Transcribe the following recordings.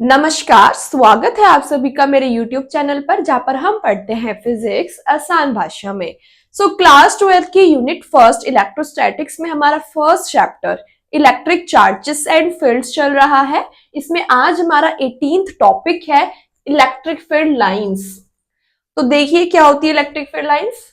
नमस्कार, स्वागत है आप सभी का मेरे YouTube चैनल पर जहां पर हम पढ़ते हैं फिजिक्स आसान भाषा में। क्लास 12 की यूनिट फर्स्ट इलेक्ट्रोस्टैटिक्स में हमारा first chapter electric charges and fields चल रहा है। इसमें आज हमारा 18th टॉपिक है इलेक्ट्रिक फील्ड लाइंस। तो देखिए क्या होती है electric field lines.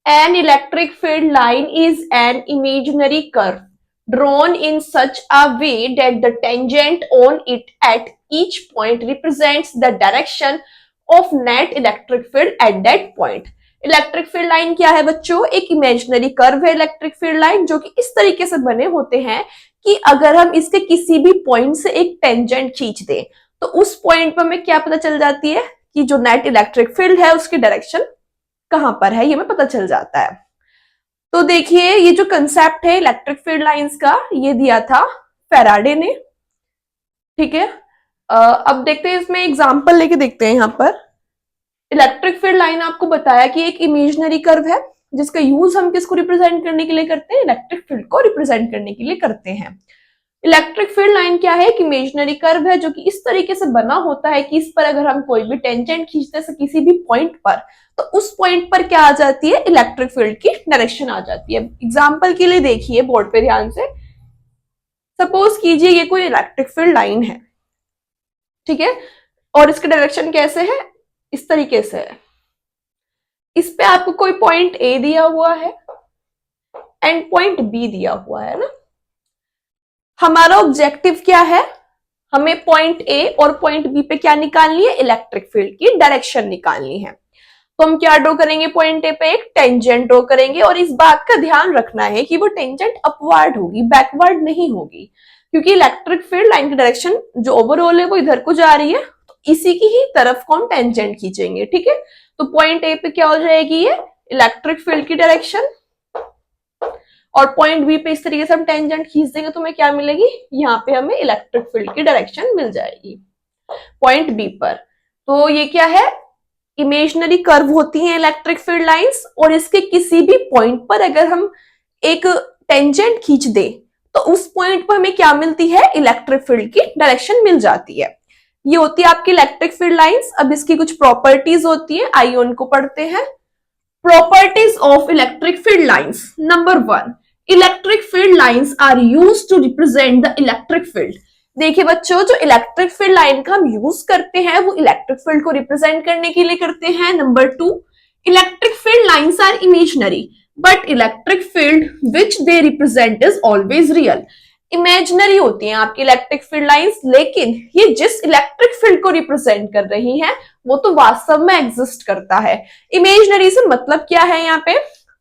An electric field line is an imaginary curve drawn in such a way that the tangent on it at each point represents the direction of net electric field at that point. Electric field line क्या है बच्चों? एक imaginary curve है electric field line, जो कि इस तरीके से बने होते हैं कि अगर हम इसके किसी भी पॉइंट से एक टेंजेंट खींच दें तो उस पॉइंट पर हमें क्या पता चल जाती है कि जो नेट इलेक्ट्रिक फील्ड है उसकी डायरेक्शन कहां पर है, ये हमें पता चल जाता है। तो देखिए ये जो कंसेप्ट है इलेक्ट्रिक फील्ड लाइंस का, ये दिया था फैराडे ने। ठीक है, अब देखते हैं इसमें एग्जांपल लेके देखते हैं। यहां पर इलेक्ट्रिक फील्ड लाइन आपको बताया कि एक इमेजिनरी कर्व है जिसका यूज हम किसको रिप्रेजेंट करने के लिए करते हैं? इलेक्ट्रिक फील्ड को रिप्रेजेंट करने के लिए करते हैं। इलेक्ट्रिक फील्ड लाइन क्या है? एक इमेजिनरी कर्व है जो कि इस तरीके से बना होता है कि इस पर अगर हम कोई भी टेंजेंट खींचते हैं किसी भी पॉइंट पर तो उस पॉइंट पर क्या आ जाती है? इलेक्ट्रिक फील्ड की डायरेक्शन आ जाती है। एग्जांपल के लिए देखिए बोर्ड पे ध्यान से। सपोज कीजिए ये कोई इलेक्ट्रिक फील्ड लाइन है, ठीक है, और इसकी डायरेक्शन कैसे है? इस तरीके से है। इस पे आपको कोई पॉइंट ए दिया हुआ है एंड पॉइंट बी दिया हुआ है ना। हमारा ऑब्जेक्टिव क्या है? हमें पॉइंट ए और पॉइंट बी पे क्या निकालनी है? इलेक्ट्रिक फील्ड की डायरेक्शन निकालनी है। तो हम क्या ड्रॉ करेंगे? पॉइंट ए पे एक टेंजेंट ड्रॉ करेंगे और इस बात का ध्यान रखना है कि वो टेंजेंट अपवर्ड होगी, बैकवर्ड नहीं होगी, क्योंकि इलेक्ट्रिक फील्ड लाइन की डायरेक्शन जो ओवरऑल है वो इधर को जा रही है, तो इसी की ही तरफ को हम टेंजेंट खींचेंगे। ठीक है, तो पॉइंट ए पे क्या हो जाएगी? ये इलेक्ट्रिक फील्ड की डायरेक्शन, और पॉइंट बी पे इस तरीके से हम टेंजेंट खींच देंगे तो हमें क्या मिलेगी? यहाँ पे हमें इलेक्ट्रिक फील्ड की डायरेक्शन मिल जाएगी पॉइंट बी पर। तो ये क्या है? इमेजिनरी कर्व होती हैं इलेक्ट्रिक फील्ड लाइंस, और इसके किसी भी पॉइंट पर अगर हम एक टेंजेंट खींच दे तो उस पॉइंट पर हमें क्या मिलती है? इलेक्ट्रिक फील्ड की डायरेक्शन मिल जाती है। ये होती है आपकी इलेक्ट्रिक फील्ड लाइंस। अब इसकी कुछ प्रॉपर्टीज होती है, आइए उनको पढ़ते हैं। Properties of electric field lines. Number 1, electric field lines are used to represent the electric field. देखिए बच्चों, जो इलेक्ट्रिक फील्ड लाइन का हम यूज करते हैं वो इलेक्ट्रिक फील्ड को रिप्रेजेंट करने के लिए करते हैं। Number 2, electric field lines are imaginary but electric field which they represent is always real. Imaginary होती हैं आपकी इलेक्ट्रिक फील्ड लाइंस, लेकिन ये जिस इलेक्ट्रिक फील्ड को रिप्रेजेंट कर रही हैं वो तो वास्तव में एग्जिस्ट करता है। इमेजिनरी से मतलब क्या है? यहाँ पे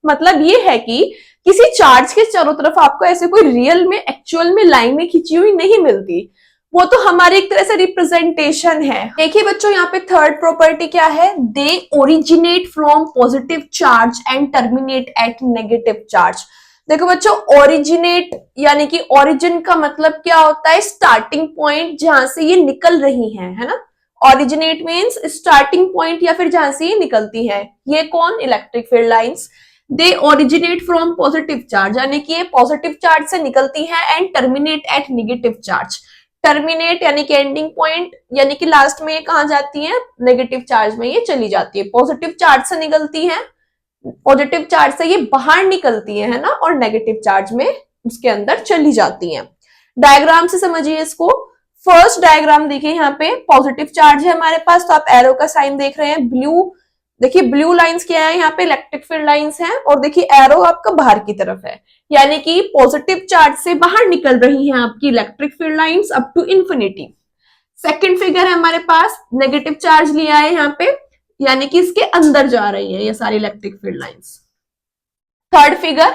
मतलब ये है कि किसी चार्ज के चारों तरफ आपको ऐसे कोई रियल में एक्चुअल में लाइनें खींची हुई नहीं मिलती, वो तो हमारी एक तरह से रिप्रेजेंटेशन है। देखिए बच्चों, यहाँ पे थर्ड प्रॉपर्टी क्या है? They originate from positive charge and terminate at negative charge. देखो बच्चों, ओरिजिनेट यानी कि ओरिजिन का मतलब क्या होता है? स्टार्टिंग पॉइंट जहां से ये निकल रही है ना। ओरिजिनेट मीन्स स्टार्टिंग पॉइंट या फिर जहां से ये निकलती है। ये कौन? Electric field lines. They originate from positive charge यानी कि ये पॉजिटिव चार्ज से निकलती है and terminate at negative charge. Terminate यानी कि एंडिंग पॉइंट, यानी कि लास्ट में ये कहां जाती है? नेगेटिव चार्ज में ये चली जाती है। पॉजिटिव चार्ज से निकलती है, पॉजिटिव चार्ज से ये बाहर निकलती है ना, और नेगेटिव चार्ज में उसके अंदर चली जाती है। डायग्राम से समझिए इसको। फर्स्ट डायग्राम देखिए, यहाँ पे पॉजिटिव चार्ज है हमारे पास, तो आप एरो का साइन देख रहे हैं ब्लू। देखिए ब्लू लाइंस क्या है? यहाँ पे इलेक्ट्रिक फील्ड लाइंस हैं, और देखिए एरो आपका बाहर की तरफ है, यानी कि पॉजिटिव चार्ज से बाहर निकल रही हैं आपकी electric field lines up to infinity. Second figure है हमारे पास, नेगेटिव चार्ज लिया है यहाँ पे, यानी कि इसके अंदर जा रही है ये सारी electric field lines. Third figure,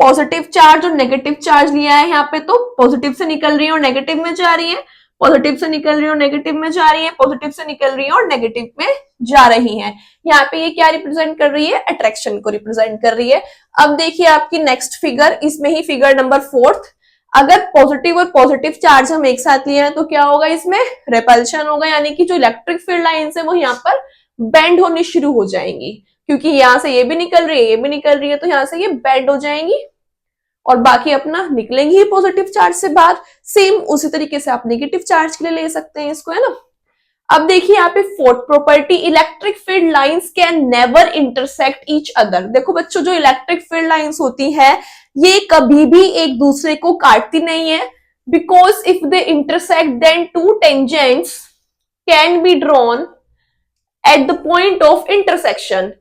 positive charge और नेगेटिव चार्ज लिया है यहाँ पे, तो पॉजिटिव से निकल रही है और नेगेटिव में जा रही है, पॉजिटिव से निकल रही है और नेगेटिव में जा रही है, पॉजिटिव से निकल रही है और नेगेटिव में जा रही है। यहाँ पे ये क्या रिप्रेजेंट कर रही है? अट्रैक्शन को रिप्रेजेंट कर रही है। अब देखिए आपकी नेक्स्ट फिगर, इसमें ही फिगर नंबर 4, अगर पॉजिटिव और पॉजिटिव चार्ज हम एक साथ लिए हैं तो क्या होगा? इसमें रिपल्शन होगा, यानी कि जो इलेक्ट्रिक फील्ड लाइंस है वो यहाँ पर बेंड होनी शुरू हो जाएंगी, क्योंकि यहां से ये भी निकल रही है, ये भी निकल रही है, तो यहां से ये बेंड हो जाएंगी और बाकी अपना निकलेंगे ही पॉजिटिव चार्ज से बाहर। सेम उसी तरीके से आप नेगेटिव चार्ज के लिए ले सकते हैं इसको, है ना। अब देखिए यहाँ पे fourth property, electric field lines can never intersect each other. देखो बच्चों, जो इलेक्ट्रिक फील्ड लाइंस होती है ये कभी भी एक दूसरे को काटती नहीं है, because if they intersect then two tangents can be drawn at the point of intersection.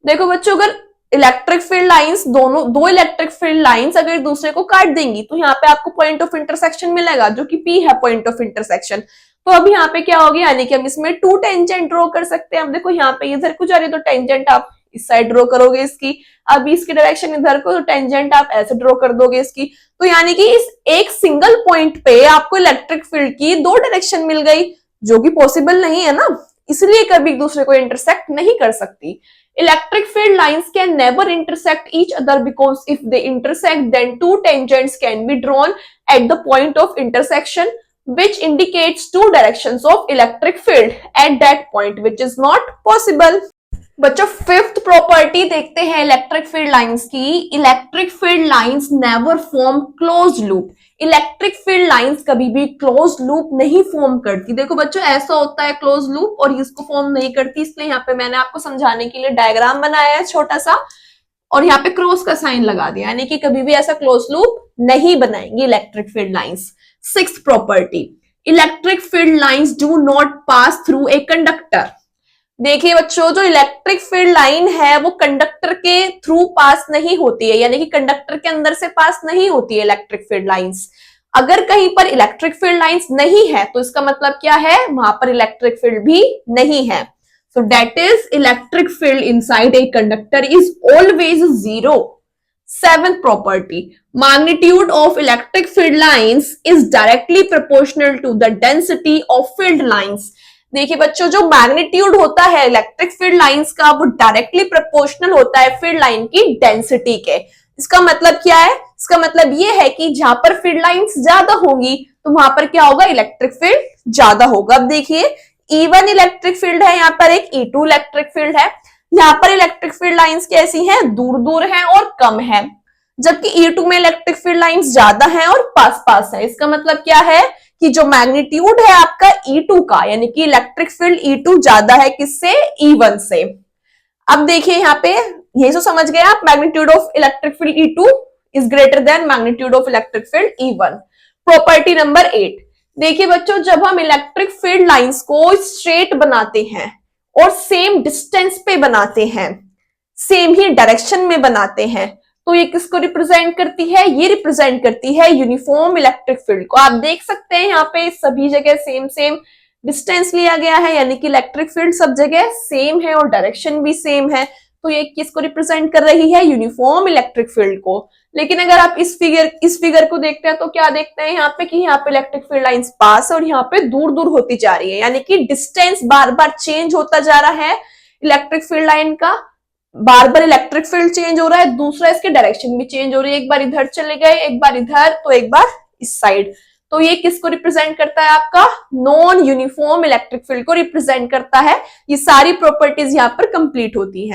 देखो बच्चों, अगर इलेक्ट्रिक फील्ड लाइंस दो इलेक्ट्रिक फील्ड लाइंस अगर दूसरे को काट देंगी तो यहाँ पे आपको पॉइंट ऑफ इंटरसेक्शन मिलेगा, जो कि P है पॉइंट ऑफ इंटरसेक्शन। तो अब यहाँ पे क्या होगी, यानी कि हम इसमें टू टेंजेंट ड्रॉ कर सकते हैं। अब देखो यहाँ पे इधर को जा रही है तो टेंजेंट आप इस साइड ड्रॉ करोगे इसकी, अब इसकी डायरेक्शन इधर को तो टेंजेंट आप ऐसे ड्रॉ कर दोगे इसकी। तो यानी कि इस एक सिंगल पॉइंट पे आपको इलेक्ट्रिक फील्ड की दो डायरेक्शन मिल गई, जो कि पॉसिबल नहीं है ना, इसलिए कभी एक दूसरे को इंटरसेक्ट नहीं कर सकती। Electric field lines can never intersect each other because if they intersect, then two tangents can be drawn at the point of intersection, which indicates two directions of electric field at that point, which is not possible. बच्चों, fifth property देखते हैं electric field lines की। Electric field lines never form close loop. Electric field lines कभी भी close loop नहीं form करती। देखो बच्चों, ऐसा होता है क्लोज लूप और इसको फॉर्म नहीं करती, इसलिए यहाँ पे मैंने आपको समझाने के लिए डायग्राम बनाया है छोटा सा और यहाँ पे क्रॉस का साइन लगा दिया, यानी कि कभी भी ऐसा क्लोज लूप नहीं बनाएंगे electric field lines. Sixth property, electric field lines do not pass through a conductor. देखिए बच्चों, जो इलेक्ट्रिक फील्ड लाइन है वो कंडक्टर के थ्रू पास नहीं होती है, यानी कि कंडक्टर के अंदर से पास नहीं होती है इलेक्ट्रिक फील्ड लाइंस। अगर कहीं पर इलेक्ट्रिक फील्ड लाइंस नहीं है तो इसका मतलब क्या है, वहां पर इलेक्ट्रिक फील्ड भी नहीं है। So that is electric field inside a conductor is always zero. Seventh property, magnitude of electric field lines is directly proportional to the density of field lines। देखिए बच्चों, जो मैग्नीट्यूड होता है इलेक्ट्रिक फील्ड लाइंस का वो directly proportional होता है field line की डेंसिटी के। इसका मतलब क्या है, इसका मतलब ये है कि जहां पर फील्ड लाइंस ज्यादा होंगी तो वहां पर क्या होगा, इलेक्ट्रिक फील्ड ज्यादा होगा। अब देखिए, E1 इलेक्ट्रिक फील्ड है, यहाँ पर एक E2 इलेक्ट्रिक फील्ड है। यहाँ पर इलेक्ट्रिक फील्ड लाइंस कैसी हैं, दूर दूर हैं और कम है, जबकि E2 में इलेक्ट्रिक फील्ड लाइंस ज्यादा हैं और पास पास है। इसका मतलब क्या है कि जो मैग्नीट्यूड है आपका E2 का, यानी कि इलेक्ट्रिक फील्ड E2 ज्यादा है किससे, E1 से। अब देखिए यहाँ पे, ये जो समझ गए आप, magnitude of electric field E2 is greater than magnitude of electric field E1। Property number 8, देखिए बच्चों, जब हम इलेक्ट्रिक फील्ड लाइंस को स्ट्रेट बनाते हैं और सेम डिस्टेंस पे बनाते हैं, सेम ही डायरेक्शन में बनाते हैं, तो ये किसको रिप्रेजेंट करती है, ये रिप्रेजेंट करती है यूनिफॉर्म इलेक्ट्रिक फील्ड को। आप देख सकते हैं यहाँ पे सभी जगह सेम सेम डिस्टेंस लिया गया है, यानी कि इलेक्ट्रिक फील्ड सब जगह सेम है और डायरेक्शन भी सेम है। तो ये किसको रिप्रेजेंट कर रही है, यूनिफॉर्म इलेक्ट्रिक फील्ड को। लेकिन अगर आप इस फिगर को देखते हैं तो क्या देखते हैं यहाँ पे कि यहाँ पे इलेक्ट्रिक फील्ड लाइंस पास है और यहाँ पे दूर दूर होती जा रही है, यानी कि डिस्टेंस बार बार चेंज होता जा रहा है इलेक्ट्रिक फील्ड लाइन का। बार बार इलेक्ट्रिक फील्ड चेंज हो रहा है, दूसरा इसके डायरेक्शन भी चेंज हो रही है, एक बार इधर चले गए, एक बार इधर, तो एक बार इस साइड। तो ये किसको रिप्रेजेंट करता है, आपका नॉन यूनिफॉर्म इलेक्ट्रिक फील्ड को रिप्रेजेंट करता है। ये सारी प्रॉपर्टीज यहाँ पर कंप्लीट होती है।